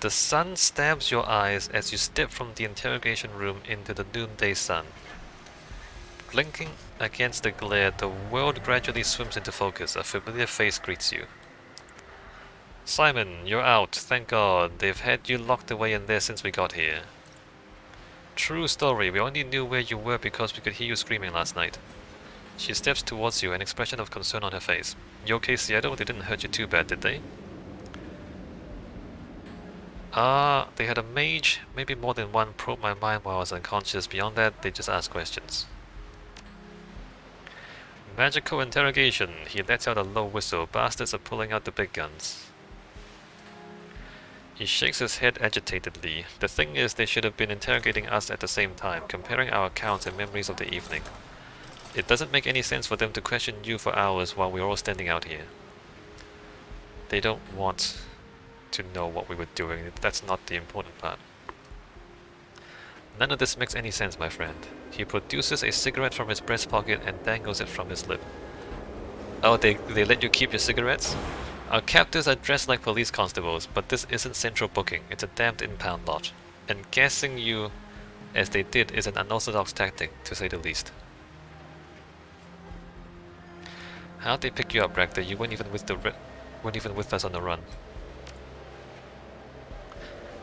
The sun stabs your eyes as you step from the interrogation room into the noonday sun. Blinking against the glare, the world gradually swims into focus. A familiar face greets you. Simon, you're out. Thank God. They've had you locked away in there since we got here. True story. We only knew where you were because we could hear you screaming last night. She steps towards you, an expression of concern on her face. You okay, Seattle? They didn't hurt you too bad, did they? They had a mage, maybe more than one, probe my mind while I was unconscious. Beyond that, they just asked questions. Magical interrogation. He lets out a low whistle. Bastards are pulling out the big guns. He shakes his head agitatedly. The thing is, they should have been interrogating us at the same time, comparing our accounts and memories of the evening. It doesn't make any sense for them to question you for hours while we're all standing out here. They don't want to know what we were doing. That's not the important part. None of this makes any sense, my friend. He produces a cigarette from his breast pocket and dangles it from his lip. Oh, they let you keep your cigarettes? Our captors are dressed like police constables, but this isn't central booking. It's a damned impound lot. And gassing you as they did is an unorthodox tactic, to say the least. How'd they pick you up, Rector? You weren't even with us on the run.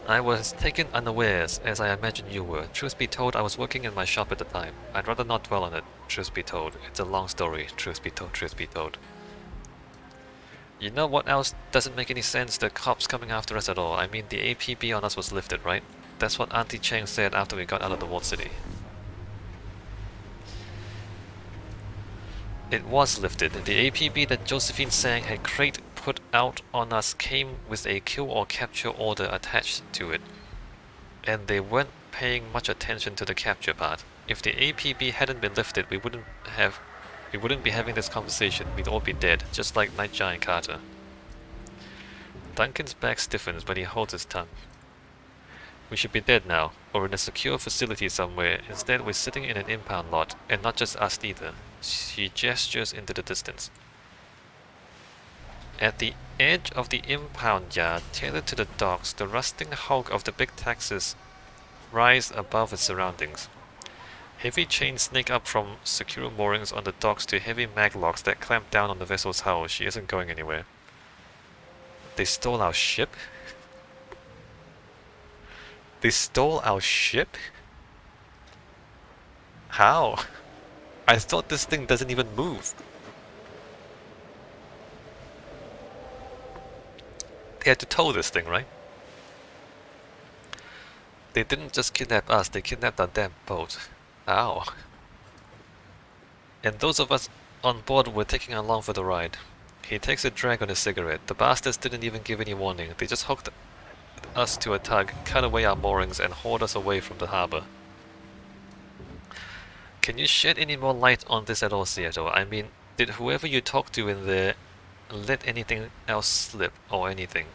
I was taken unawares, as I imagine you were. Truth be told, I was working in my shop at the time. I'd rather not dwell on it, truth be told. It's a long story, truth be told, truth be told. You know what else doesn't make any sense? The cops coming after us at all. I mean, the APB on us was lifted, right? That's what Auntie Cheng said after we got out of the walled city. It was lifted. The APB that Josephine Sang had crate put out on us came with a kill or capture order attached to it. And they weren't paying much attention to the capture part. If the APB hadn't been lifted, we wouldn't be having this conversation. We'd all be dead, just like Nightjar and Carter. Duncan's back stiffens, but he holds his tongue. We should be dead now, or in a secure facility somewhere. Instead, we're sitting in an impound lot, and not just us either. She gestures into the distance. At the edge of the impound yard, tailored to the docks, the rusting hulk of the big taxis rise above its surroundings. Heavy chains snake up from secure moorings on the docks to heavy maglocks that clamp down on the vessel's hull. She isn't going anywhere. They stole our ship? They stole our ship? How? I thought this thing doesn't even move. They had to tow this thing, right? They didn't just kidnap us, they kidnapped our damn boat. Ow. And those of us on board were taking along for the ride. He takes a drag on his cigarette. The bastards didn't even give any warning. They just hooked us to a tug, cut away our moorings, and hauled us away from the harbor. Can you shed any more light on this at all, Seattle? I mean, did whoever you talked to in there let anything else slip, or anything?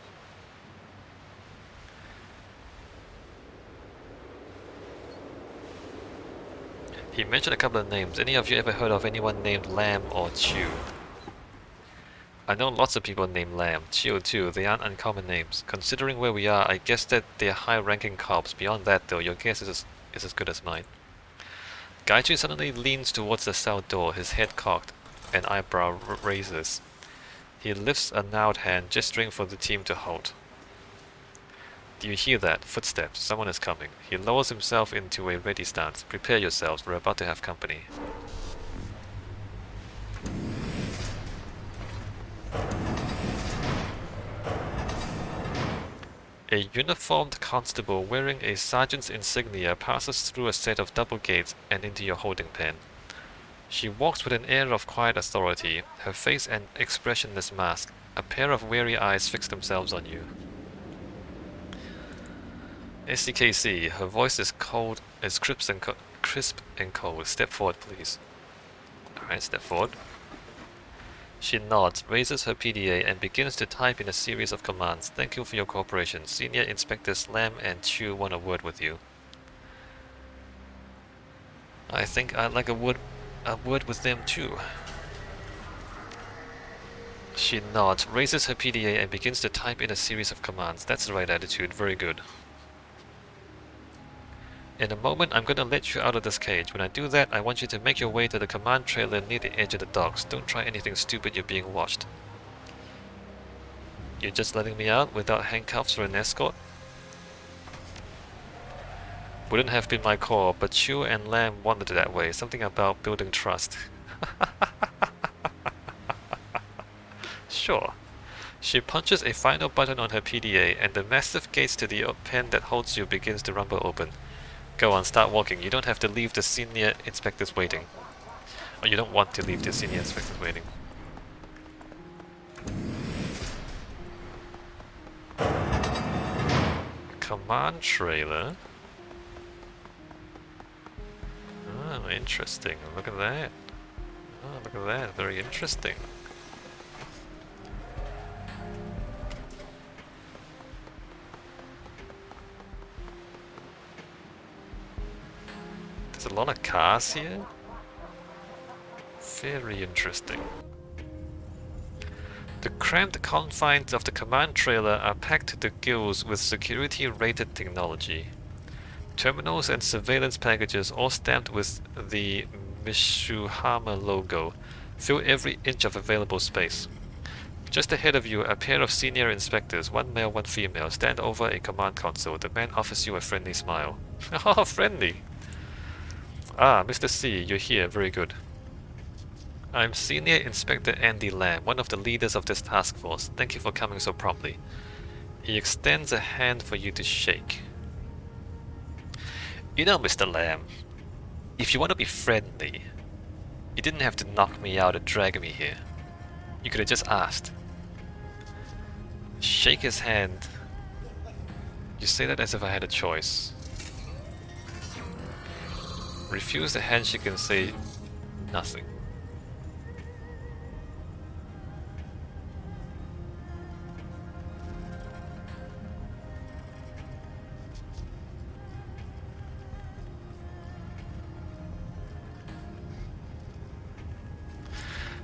He mentioned a couple of names. Any of you ever heard of anyone named Lamb or Chew? I know lots of people named Lamb, Chew too. They aren't uncommon names. Considering where we are, I guess that they're high-ranking cops. Beyond that, though, your guess is as good as mine. Gaiju suddenly leans towards the cell door, his head cocked, an eyebrow raises. He lifts a gnarled hand, gesturing for the team to halt. Do you hear that? Footsteps. Someone is coming. He lowers himself into a ready stance. Prepare yourselves. We're about to have company. A uniformed constable wearing a sergeant's insignia passes through a set of double gates and into your holding pen. She walks with an air of quiet authority, her face an expressionless mask. A pair of weary eyes fix themselves on you. SCKC, her voice is cold, is crisp and cold. Step forward, please. Alright, step forward. She nods, raises her PDA, and begins to type in a series of commands. Thank you for your cooperation. Senior Inspectors Lam and Chu want a word with you. I think I'd like a word with them too. She nods, raises her PDA and begins to type in a series of commands. That's the right attitude, very good. In a moment, I'm gonna let you out of this cage. When I do that, I want you to make your way to the command trailer near the edge of the docks. Don't try anything stupid, you're being watched. You're just letting me out without handcuffs or an escort? Wouldn't have been my call, but Chu and Lamb wanted it that way. Something about building trust. Sure. She punches a final button on her PDA, and the massive gates to the pen that holds you begins to rumble open. Go on, start walking. You don't have to leave the senior inspectors waiting. Or you don't want to leave the senior inspectors waiting. Command trailer. Oh, interesting. Look at that. Oh, look at that. Very interesting. There's a lot of cars here. Very interesting. The cramped confines of the command trailer are packed to the gills with security-rated technology. Terminals and surveillance packages, all stamped with the Mishuhama logo, fill every inch of available space. Just ahead of you, a pair of senior inspectors, one male, one female, stand over a command console. The man offers you a friendly smile. Oh, friendly! Ah, Mr. C, you're here. Very good. I'm Senior Inspector Andy Lamb, one of the leaders of this task force. Thank you for coming so promptly. He extends a hand for you to shake. You know, Mr. Lamb, if you want to be friendly, you didn't have to knock me out or drag me here. You could have just asked. Shake his hand. You say that as if I had a choice. Refuse the handshake and say nothing.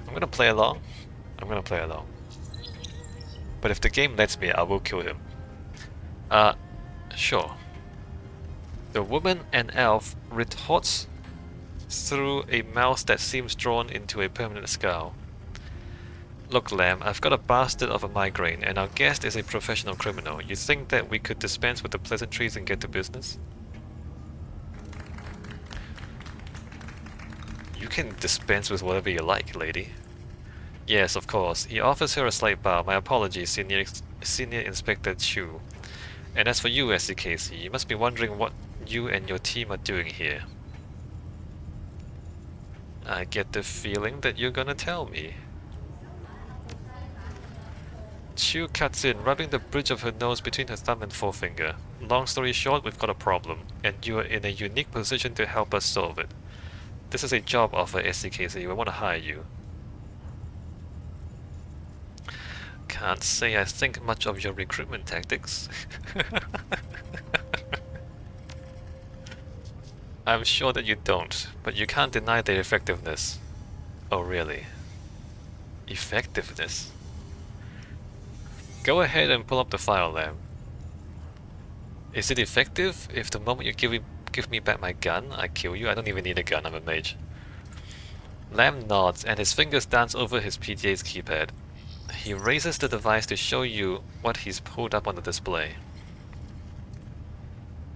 I'm gonna play along. But if the game lets me, I will kill him. Sure. The woman, an elf, retorts through a mouth that seems drawn into a permanent scowl. Look, Lamb, I've got a bastard of a migraine, and our guest is a professional criminal. You think that we could dispense with the pleasantries and get to business? You can dispense with whatever you like, lady. Yes, of course. He offers her a slight bow. My apologies, Senior Inspector Chu. And as for you, SCKC, you must be wondering what you and your team are doing here. I get the feeling that you're gonna tell me. Chu cuts in, rubbing the bridge of her nose between her thumb and forefinger. Long story short, we've got a problem, and you are in a unique position to help us solve it. This is a job offer, SCKC. We want to hire you. Can't say I think much of your recruitment tactics. I'm sure that you don't, but you can't deny their effectiveness. Oh really? Effectiveness? Go ahead and pull up the file, Lamb. Is it effective if the moment you give me back my gun, I kill you? I don't even need a gun, I'm a mage. Lamb nods and his fingers dance over his PDA's keypad. He raises the device to show you what he's pulled up on the display.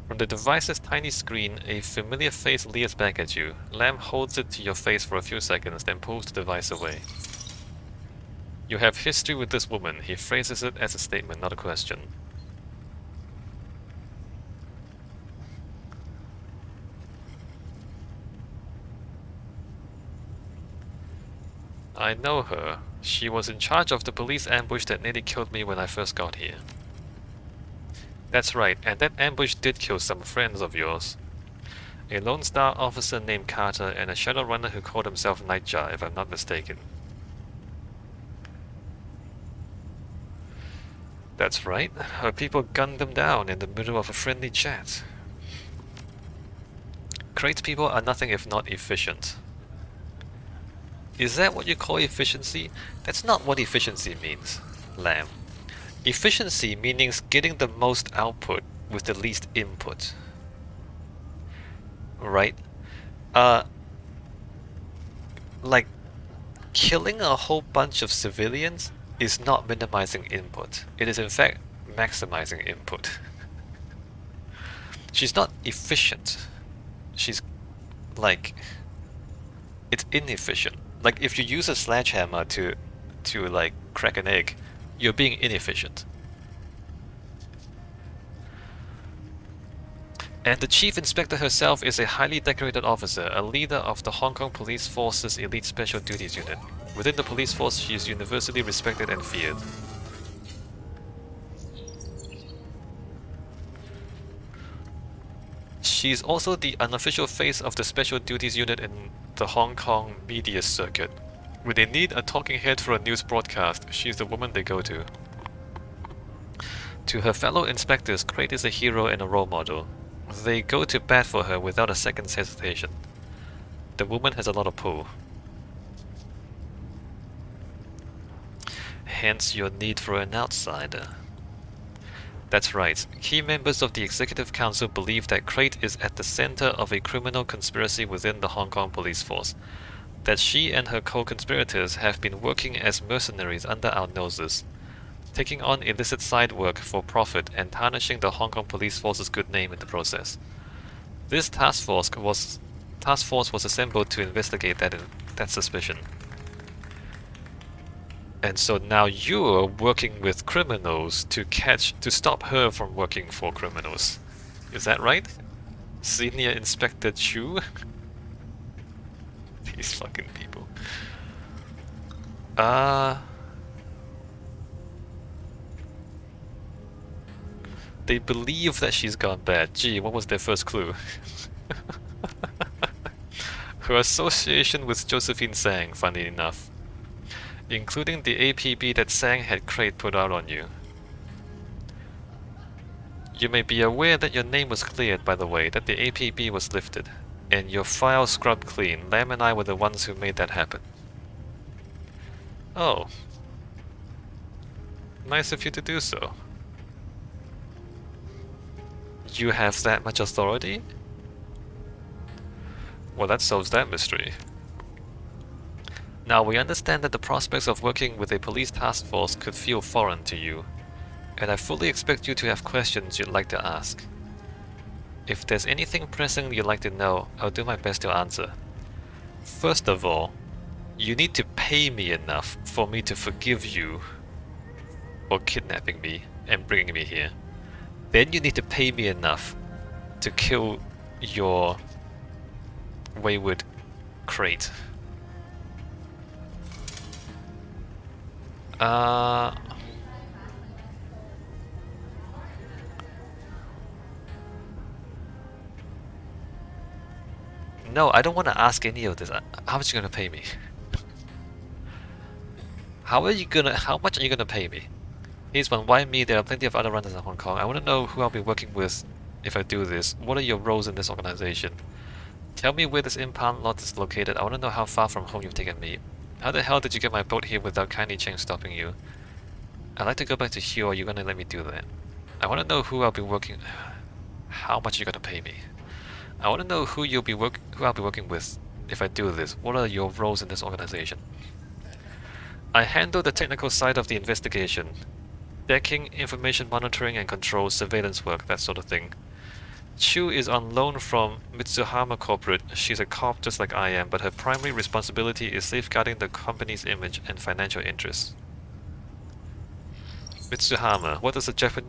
From the device's tiny screen, a familiar face leers back at you. Lamb holds it to your face for a few seconds, then pulls the device away. You have history with this woman. He phrases it as a statement, not a question. I know her. She was in charge of the police ambush that nearly killed me when I first got here. That's right, and that ambush did kill some friends of yours. A Lone Star officer named Carter and a Shadowrunner who called himself Nightjar, if I'm not mistaken. That's right, her people gunned them down in the middle of a friendly chat. Crate people are nothing if not efficient. Is that what you call efficiency? That's not what efficiency means, Lamb. Efficiency means getting the most output with the least input. Right? Like, killing a whole bunch of civilians is not minimizing input. It is in fact maximizing input. She's not efficient. She's like, it's inefficient. Like if you use a sledgehammer to like crack an egg, you're being inefficient. And the Chief Inspector herself is a highly decorated officer, a leader of the Hong Kong Police Force's Elite Special Duties Unit. Within the police force, she is universally respected and feared. She's also the unofficial face of the Special Duties Unit in the Hong Kong media circuit. When they need a talking head for a news broadcast, she's the woman they go to. To her fellow inspectors, Crate is a hero and a role model. They go to bat for her without a second's hesitation. The woman has a lot of pull. Hence your need for an outsider. That's right. Key members of the Executive Council believe that Crate is at the center of a criminal conspiracy within the Hong Kong police force. That she and her co-conspirators have been working as mercenaries under our noses, taking on illicit side work for profit and tarnishing the Hong Kong police force's good name in the process. This task force was assembled to investigate that suspicion. And so now you're working with criminals to stop her from working for criminals. Is that right? Senior Inspector Chu? These fucking people. They believe that she's gone bad. Gee, what was their first clue? Her association with Josephine Sang, funny enough. Including the APB that Sang had Crate put out on you. You may be aware that your name was cleared, by the way, that the APB was lifted, and your file scrubbed clean. Lam and I were the ones who made that happen. Oh. Nice of you to do so. You have that much authority? Well, that solves that mystery. Now, we understand that the prospects of working with a police task force could feel foreign to you, and I fully expect you to have questions you'd like to ask. If there's anything pressing you'd like to know, I'll do my best to answer. First of all, you need to pay me enough for me to forgive you for kidnapping me and bringing me here. Then you need to pay me enough to kill your wayward Crate. No, I don't want to ask any of this. How much are you gonna pay me? How much are you gonna pay me? Here's one, why me? There are plenty of other runners in Hong Kong. I want to know who I'll be working with if I do this. What are your roles in this organization? Tell me where this impound lot is located. I want to know how far from home you've taken me. How the hell did you get my boat here without Kindly Cheng stopping you? I'd like to go back to Hugh. Are you gonna let me do that? I want to know who I'll be working... How much are you gonna pay me? I want to know who I'll be working with if I do this. What are your roles in this organization? I handle the technical side of the investigation. Decking, information monitoring and control, surveillance work, that sort of thing. Chu is on loan from Mitsuhama Corporate. She's a cop just like I am, but her primary responsibility is safeguarding the company's image and financial interests. Mitsuhama, what does the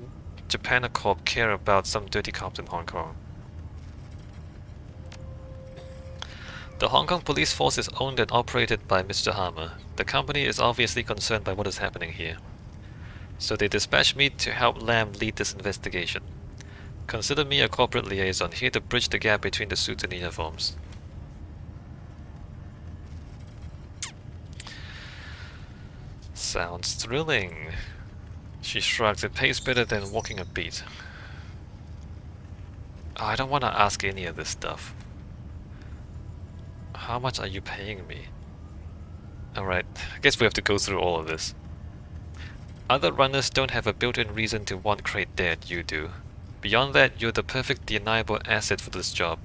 Japan Corp care about some dirty cops in Hong Kong? The Hong Kong police force is owned and operated by Mitsuhama. The company is obviously concerned by what is happening here. So they dispatched me to help Lam lead this investigation. Consider me a corporate liaison, here to bridge the gap between the suits and uniforms. Sounds thrilling. She shrugs. It pays better than walking a beat. Oh, I don't want to ask any of this stuff. How much are you paying me? Alright, I guess we have to go through all of this. Other runners don't have a built-in reason to want Crate dead, you do. Beyond that, you're the perfect deniable asset for this job.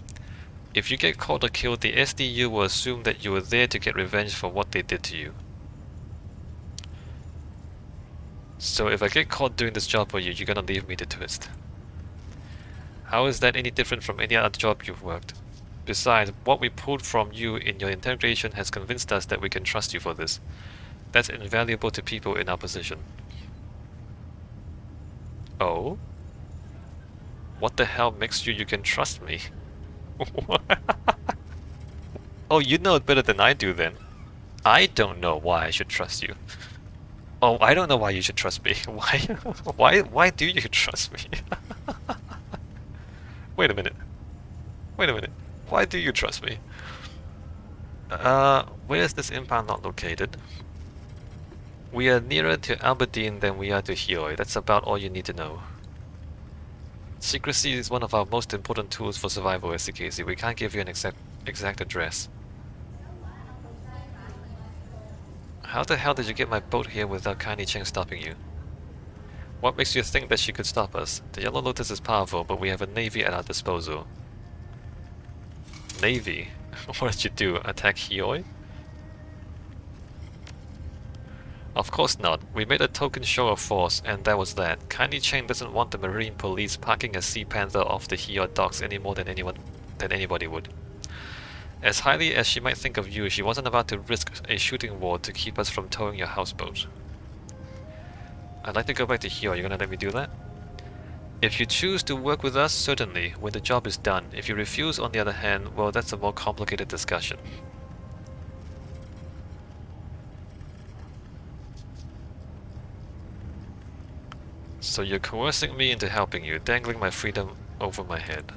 If you get caught or killed, the SDU will assume that you were there to get revenge for what they did to you. So if I get caught doing this job for you, you're gonna leave me to twist. How is that any different from any other job you've worked? Besides, what we pulled from you in your interrogation has convinced us that we can trust you for this. That's invaluable to people in our position. Oh? What the hell makes you can trust me? Oh, you know it better than I do then. I don't know why I should trust you. Oh, I don't know why you should trust me. Why do you trust me? Wait a minute. Wait a minute. Why do you trust me? Where is this impound not located? We are nearer to Aberdeen than we are to Hioi. That's about all you need to know. Secrecy is one of our most important tools for survival, SCKC. We can't give you an exact address. How the hell did you get my boat here without Kaini Cheng stopping you? What makes you think that she could stop us? The Yellow Lotus is powerful, but we have a navy at our disposal. Navy? What did you do? Attack Hioi? Of course not. We made a token show of force, and that was that. Kaini Cheng doesn't want the Marine Police parking a Sea Panther off the Hioi docks any more than anybody would. As highly as she might think of you, she wasn't about to risk a shooting war to keep us from towing your houseboat. I'd like to go back to Hioi. You're gonna let me do that? If you choose to work with us, certainly, when the job is done. If you refuse, on the other hand, well, that's a more complicated discussion. So you're coercing me into helping you, dangling my freedom over my head.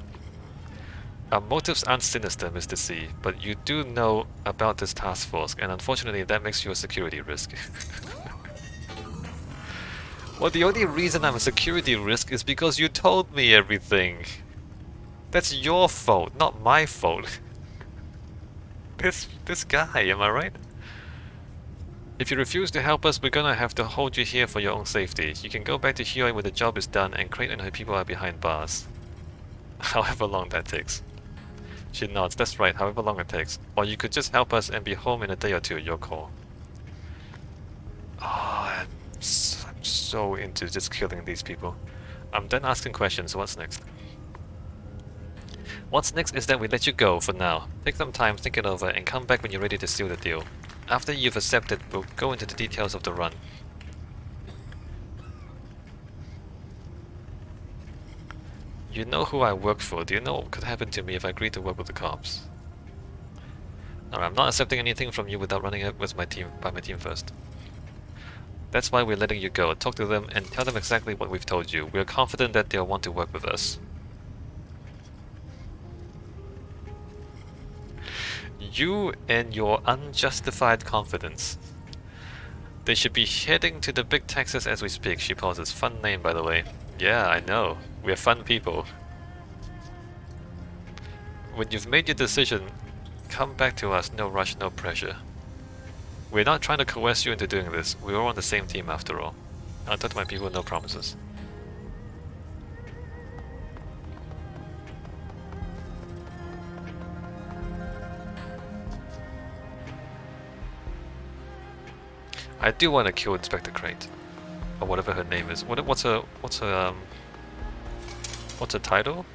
Our motives aren't sinister, Mr. C, but you do know about this task force, and unfortunately that makes you a security risk. Well, the only reason I'm a security risk is because you told me everything. That's your fault, not my fault. This guy, am I right? If you refuse to help us, we're gonna have to hold you here for your own safety. You can go back to Hioi when the job is done and Crate and her people are behind bars. However long that takes. She nods, that's right, however long it takes. Or you could just help us and be home in a day or two, your call. Oh, I'm so into just killing these people. I'm done asking questions, so what's next? What's next is that we let you go for now. Take some time, think it over, and come back when you're ready to seal the deal. After you've accepted, we'll go into the details of the run. You know who I work for. Do you know what could happen to me if I agreed to work with the cops? Alright, I'm not accepting anything from you without running it with my team first. That's why we're letting you go. Talk to them and tell them exactly what we've told you. We're confident that they'll want to work with us. You and your unjustified confidence. They should be heading to the Big Texas as we speak. She pauses. Fun name, by the way. Yeah, I know. We're fun people. When you've made your decision, come back to us. No rush, no pressure. We're not trying to coerce you into doing this. We're all on the same team after all. I'll talk to my people, no promises. I do want to kill Inspector Crate, or whatever her name is. What's her title?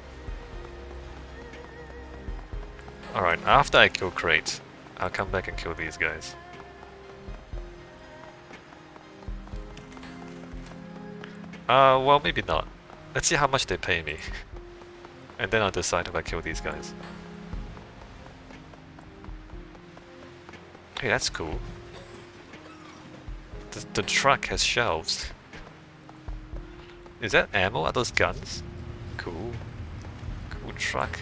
All right, after I kill Crate, I'll come back and kill these guys. Well, maybe not. Let's see how much they pay me, and then I'll decide if I kill these guys. Hey, that's cool. The truck has shelves. Is that ammo? Are those guns? Cool. Cool truck.